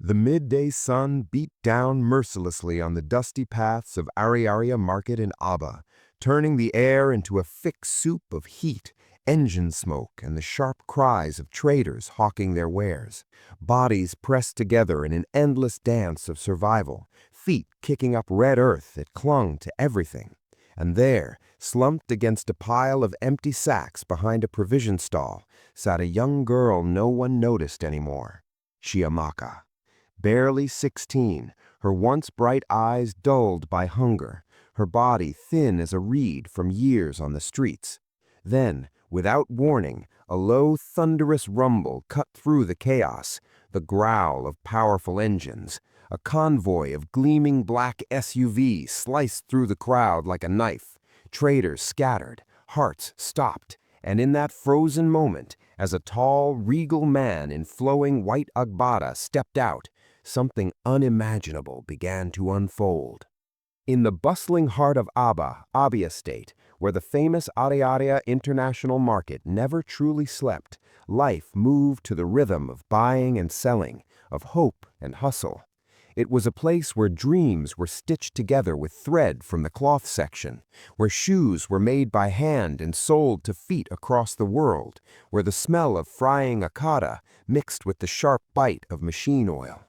The midday sun beat down mercilessly on the dusty paths of Ariaria Market in Aba, turning the air into a thick soup of heat, engine smoke, and the sharp cries of traders hawking their wares. Bodies pressed together in an endless dance of survival, feet kicking up red earth that clung to everything. And there, slumped against a pile of empty sacks behind a provision stall, sat a young girl no one noticed anymore, Chiamaka. Barely 16, her once bright eyes dulled by hunger, her body thin as a reed from years on the streets. Then, without warning, a low, thunderous rumble cut through the chaos, the growl of powerful engines. A convoy of gleaming black SUVs sliced through the crowd like a knife. Traders scattered, hearts stopped, and in that frozen moment, as a tall, regal man in flowing white agbada stepped out, something unimaginable began to unfold. In the bustling heart of Abia State, where the famous Ariaria International Market never truly slept, life moved to the rhythm of buying and selling, of hope and hustle. It was a place where dreams were stitched together with thread from the cloth section, where shoes were made by hand and sold to feet across the world, where the smell of frying akada mixed with the sharp bite of machine oil.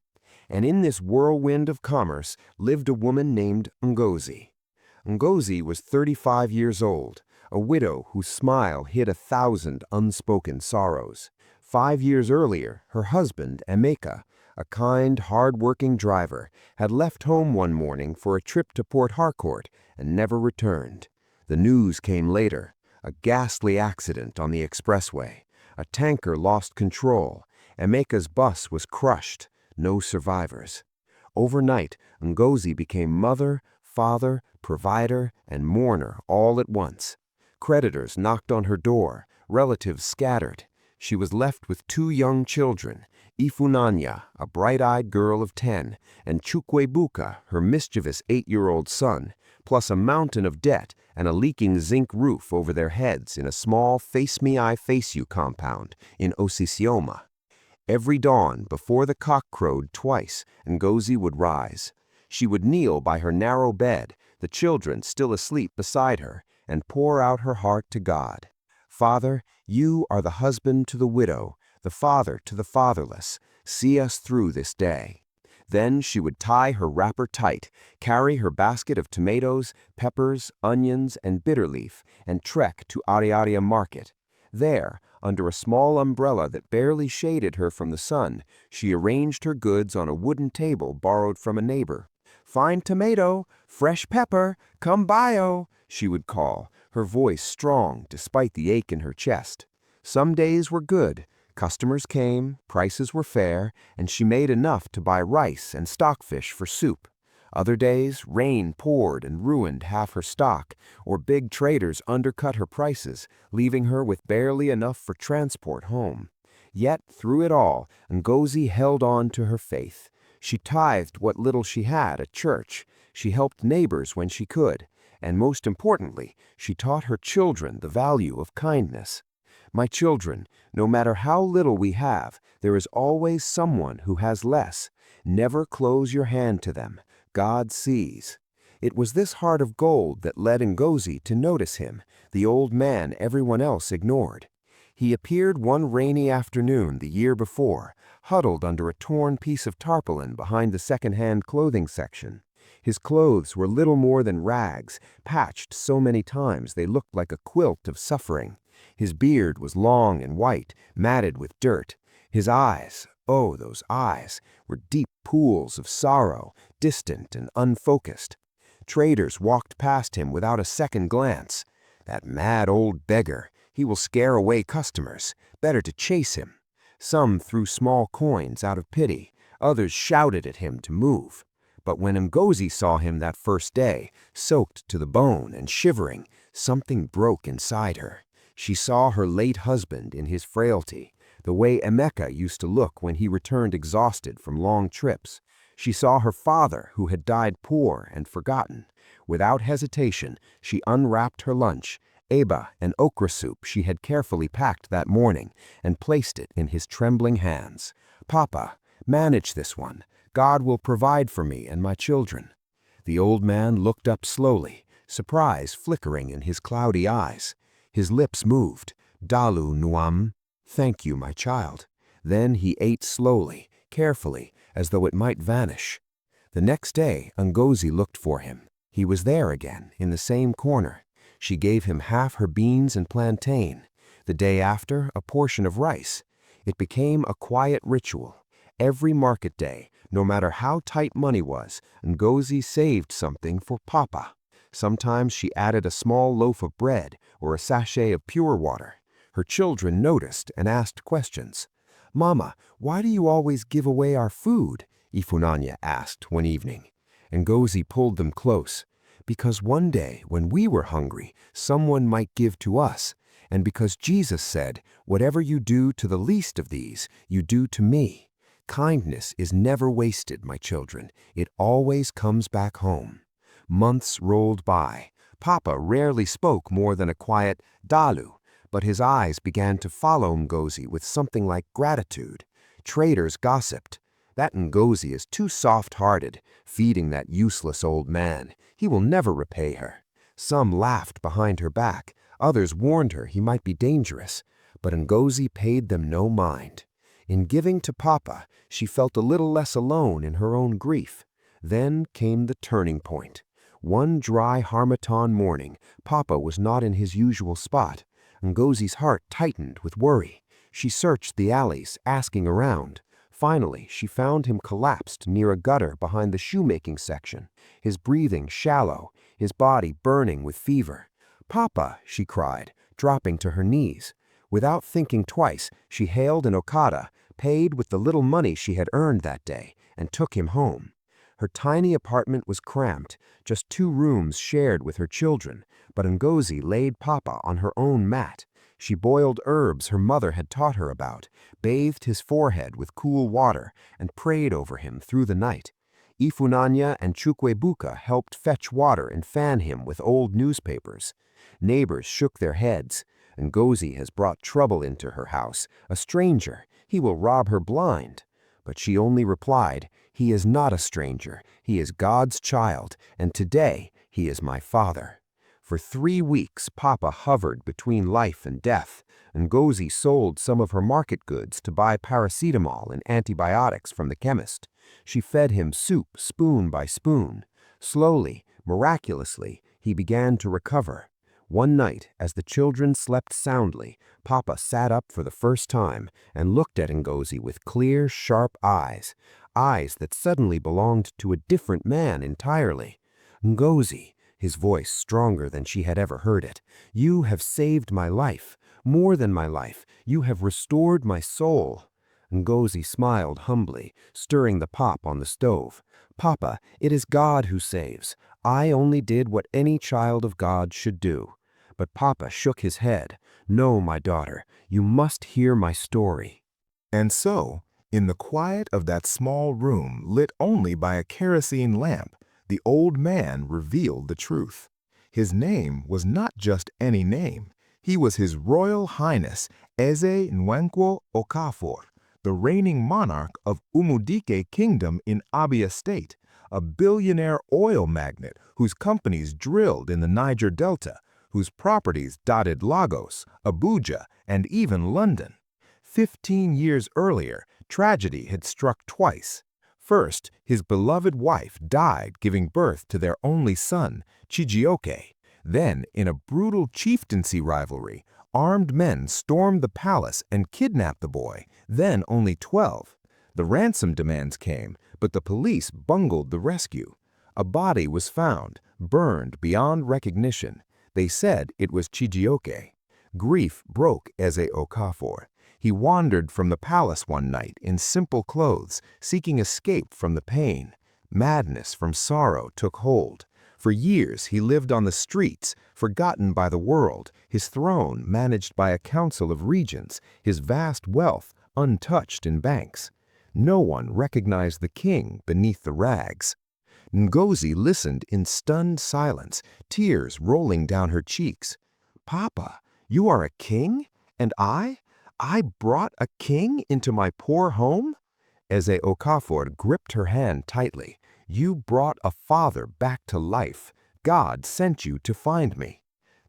And in this whirlwind of commerce lived a woman named Ngozi. Ngozi was 35 years old, a widow whose smile hid 1,000 unspoken sorrows. 5 years earlier, her husband, Emeka, a kind, hard-working driver, had left home one morning for a trip to Port Harcourt and never returned. The news came later: a ghastly accident on the expressway. A tanker lost control. Emeka's bus was crushed. No survivors. Overnight, Ngozi became mother, father, provider, and mourner all at once. Creditors knocked on her door, relatives scattered. She was left with 2 young children, Ifunanya, a bright-eyed girl of 10, and Chukwebuka, her mischievous 8-year-old son, plus a mountain of debt and a leaking zinc roof over their heads in a small face-me-I-face-you compound in Osisioma. Every dawn, before the cock crowed twice, Ngozi would rise. She would kneel by her narrow bed, the children still asleep beside her, and pour out her heart to God. Father, you are the husband to the widow, the father to the fatherless. See us through this day. Then she would tie her wrapper tight, carry her basket of tomatoes, peppers, onions, and bitterleaf, and trek to Ariaria Market. There, under a small umbrella that barely shaded her from the sun, she arranged her goods on a wooden table borrowed from a neighbor. "Fine tomato, fresh pepper, come buy-o," she would call, her voice strong despite the ache in her chest. Some days were good. Customers came, prices were fair, and she made enough to buy rice and stockfish for soup. Other days, rain poured and ruined half her stock, or big traders undercut her prices, leaving her with barely enough for transport home. Yet, through it all, Ngozi held on to her faith. She tithed what little she had at church. She helped neighbors when she could. And most importantly, she taught her children the value of kindness. "My children, no matter how little we have, there is always someone who has less. Never close your hand to them. God sees." It was this heart of gold that led Ngozi to notice him, the old man everyone else ignored. He appeared one rainy afternoon the year before, huddled under a torn piece of tarpaulin behind the second-hand clothing section. His clothes were little more than rags, patched so many times they looked like a quilt of suffering. His beard was long and white, matted with dirt. His eyes, oh, those eyes, were deep pools of sorrow, distant and unfocused. Traders walked past him without a second glance. "That mad old beggar, he will scare away customers. Better to chase him." Some threw small coins out of pity. Others shouted at him to move. But when Ngozi saw him that first day, soaked to the bone and shivering, something broke inside her. She saw her late husband in his frailty, the way Emeka used to look when he returned exhausted from long trips. She saw her father, who had died poor and forgotten. Without hesitation, she unwrapped her lunch, eba and okra soup she had carefully packed that morning, and placed it in his trembling hands. "Papa, Manage this one. God will provide for me and my children." The old man looked up slowly, surprise flickering in his cloudy eyes. His lips moved. "Dalu nuam." "Thank you, my child." Then he ate slowly, carefully, as though it might vanish. The next day, Ngozi looked for him. He was there again, in the same corner. She gave him half her beans and plantain. The day after, a portion of rice. It became a quiet ritual. Every market day, no matter how tight money was, Ngozi saved something for Papa. Sometimes she added a small loaf of bread or a sachet of pure water. Her children noticed and asked questions. "Mama, why do you always give away our food?" Ifunanya asked one evening. Ngozi pulled them close. "Because one day, when we were hungry, someone might give to us. And because Jesus said, 'Whatever you do to the least of these, you do to me.' Kindness is never wasted, my children. It always comes back home." Months rolled by. Papa rarely spoke more than a quiet "Dalu," but his eyes began to follow Ngozi with something like gratitude. Traders gossiped. "That Ngozi is too soft-hearted, feeding that useless old man. He will never repay her." Some laughed behind her back. Others warned her he might be dangerous. But Ngozi paid them no mind. In giving to Papa, she felt a little less alone in her own grief. Then came the turning point. One dry Harmattan morning, Papa was not in his usual spot. Ngozi's heart tightened with worry. She searched the alleys, asking around. Finally, she found him collapsed near a gutter behind the shoemaking section, his breathing shallow, his body burning with fever. "Papa," she cried, dropping to her knees. Without thinking twice, she hailed an Okada, paid with the little money she had earned that day, and took him home. Her tiny apartment was cramped, just 2 rooms shared with her children, but Ngozi laid Papa on her own mat. She boiled herbs her mother had taught her about, bathed his forehead with cool water, and prayed over him through the night. Ifunanya and Chukwebuka helped fetch water and fan him with old newspapers. Neighbors shook their heads. "Ngozi has brought trouble into her house, a stranger. He will rob her blind." But she only replied, "He is not a stranger. He is God's child, and today he is my father." For 3 weeks, Papa hovered between life and death. Ngozi sold some of her market goods to buy paracetamol and antibiotics from the chemist. She fed him soup spoon by spoon. Slowly, miraculously, he began to recover. One night, as the children slept soundly, Papa sat up for the first time and looked at Ngozi with clear, sharp eyes, eyes that suddenly belonged to a different man entirely. "Ngozi," his voice stronger than she had ever heard it, "you have saved my life. More than my life, you have restored my soul." Ngozi smiled humbly, stirring the pop on the stove. "Papa, it is God who saves. I only did what any child of God should do." But Papa shook his head. "No, my daughter, you must hear my story." And so, in the quiet of that small room lit only by a kerosene lamp, the old man revealed the truth. His name was not just any name. He was His Royal Highness Eze Nwankwo Okafor, the reigning monarch of Umudike Kingdom in Abia State, a billionaire oil magnate whose companies drilled in the Niger Delta, whose properties dotted Lagos, Abuja, and even London. 15 years earlier, tragedy had struck twice. First, his beloved wife died giving birth to their only son, Chijioke. Then, in a brutal chieftaincy rivalry, armed men stormed the palace and kidnapped the boy, then only 12. The ransom demands came, but the police bungled the rescue. A body was found, burned beyond recognition. They said it was Chijioke. Grief broke Eze Okafor. He wandered from the palace one night in simple clothes, seeking escape from the pain. Madness from sorrow took hold. For years he lived on the streets, forgotten by the world, his throne managed by a council of regents, his vast wealth untouched in banks. No one recognized the king beneath the rags. Ngozi listened in stunned silence, tears rolling down her cheeks. "Papa, you are a king? And I? I brought a king into my poor home?" Eze Okafor gripped her hand tightly. "You brought a father back to life. God sent you to find me."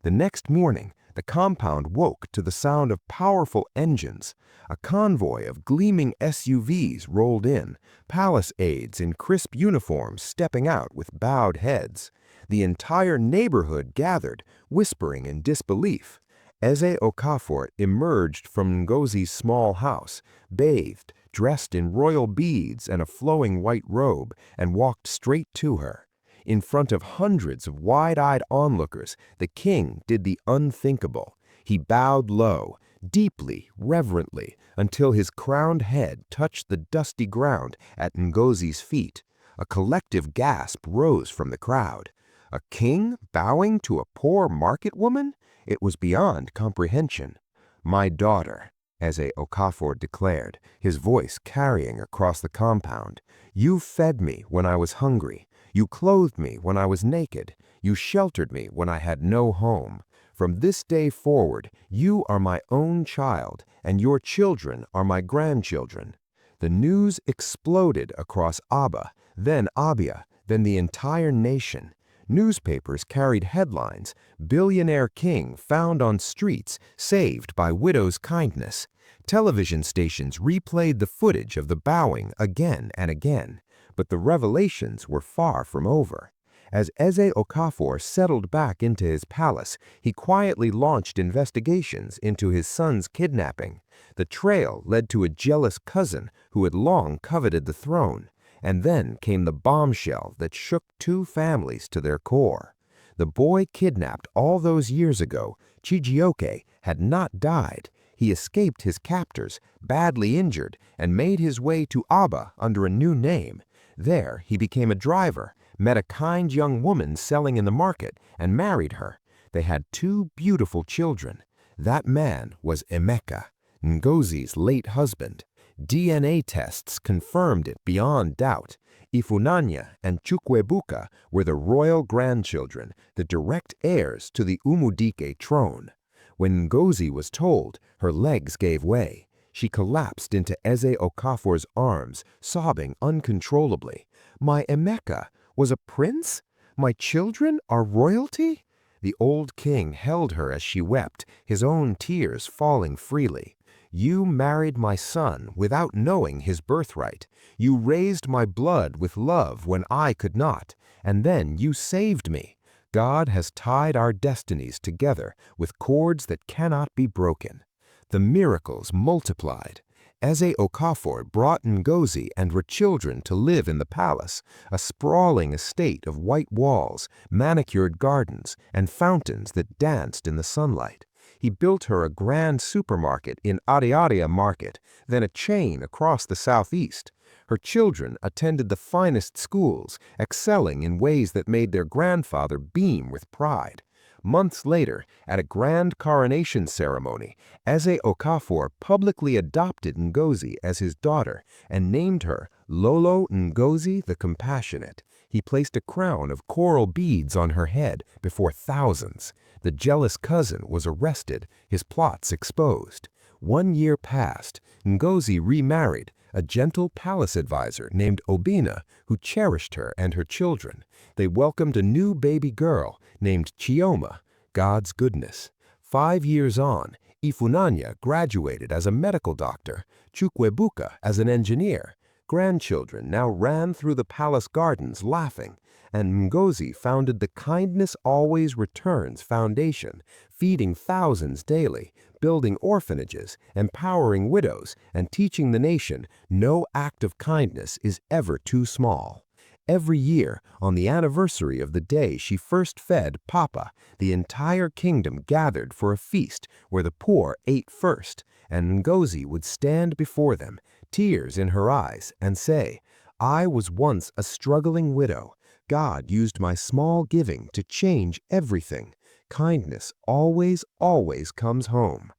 The next morning, the compound woke to the sound of powerful engines. A convoy of gleaming SUVs rolled in, palace aides in crisp uniforms stepping out with bowed heads. The entire neighborhood gathered, whispering in disbelief. Eze Okafor emerged from Ngozi's small house, bathed, dressed in royal beads and a flowing white robe, and walked straight to her. In front of hundreds of wide-eyed onlookers, the king did the unthinkable. He bowed low, deeply, reverently, until his crowned head touched the dusty ground at Ngozi's feet. A collective gasp rose from the crowd. A king bowing to a poor market woman? It was beyond comprehension. "My daughter," Eze Okafor declared, his voice carrying across the compound, "you fed me when I was hungry. You clothed me when I was naked. You sheltered me when I had no home. From this day forward, you are my own child, and your children are my grandchildren." The news exploded across Aba, then Abia, then the entire nation. Newspapers carried headlines, "Billionaire King found on streets, saved by widow's kindness." Television stations replayed the footage of the bowing again and again. But the revelations were far from over. As Eze Okafor settled back into his palace, he quietly launched investigations into his son's kidnapping. The trail led to a jealous cousin who had long coveted the throne. And then came the bombshell that shook two families to their core. The boy kidnapped all those years ago, Chijioke, had not died. He escaped his captors, badly injured, and made his way to Aba under a new name. There he became a driver, met a kind young woman selling in the market, and married her. They had two beautiful children. That man was Emeka, Ngozi's late husband. DNA tests confirmed it beyond doubt. Ifunanya and Chukwuebuka were the royal grandchildren, the direct heirs to the Umudike throne. When Ngozi was told, her legs gave way. She collapsed into Eze Okafor's arms, sobbing uncontrollably. "My Emeka was a prince? My children are royalty?" The old king held her as she wept, his own tears falling freely. "You married my son without knowing his birthright. You raised my blood with love when I could not, and then you saved me. God has tied our destinies together with cords that cannot be broken." The miracles multiplied. Eze Okafor brought Ngozi and her children to live in the palace, a sprawling estate of white walls, manicured gardens, and fountains that danced in the sunlight. He built her a grand supermarket in Ariaria Market, then a chain across the southeast. Her children attended the finest schools, excelling in ways that made their grandfather beam with pride. Months later, at a grand coronation ceremony, Eze Okafor publicly adopted Ngozi as his daughter and named her Lolo Ngozi the Compassionate. He placed a crown of coral beads on her head before thousands. The jealous cousin was arrested, his plots exposed. 1 year passed. Ngozi remarried a gentle palace advisor named Obina, who cherished her and her children. They welcomed a new baby girl named Chioma, God's goodness. 5 years on, Ifunanya graduated as a medical doctor, Chukwuebuka as an engineer. Grandchildren now ran through the palace gardens laughing, and Ngozi founded the Kindness Always Returns Foundation, feeding thousands daily, building orphanages, empowering widows, and teaching the nation no act of kindness is ever too small. Every year, on the anniversary of the day she first fed Papa, the entire kingdom gathered for a feast where the poor ate first, and Ngozi would stand before them, tears in her eyes, and say, "I was once a struggling widow. God used my small giving to change everything. Kindness always, always comes home."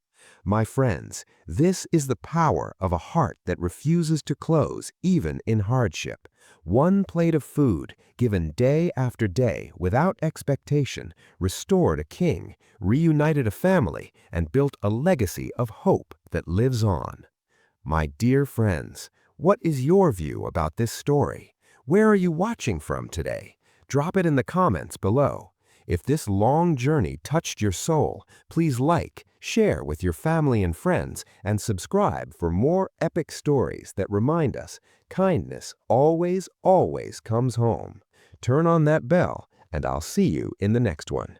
My friends, this is the power of a heart that refuses to close even in hardship. One plate of food, given day after day without expectation, restored a king, reunited a family, and built a legacy of hope that lives on. My dear friends, What is your view about this story? Where are you watching from today? Drop it in the comments below. If this long journey touched your soul, please like, share with your family and friends, and subscribe for more epic stories that remind us kindness always, always comes home. Turn on that bell, and I'll see you in the next one.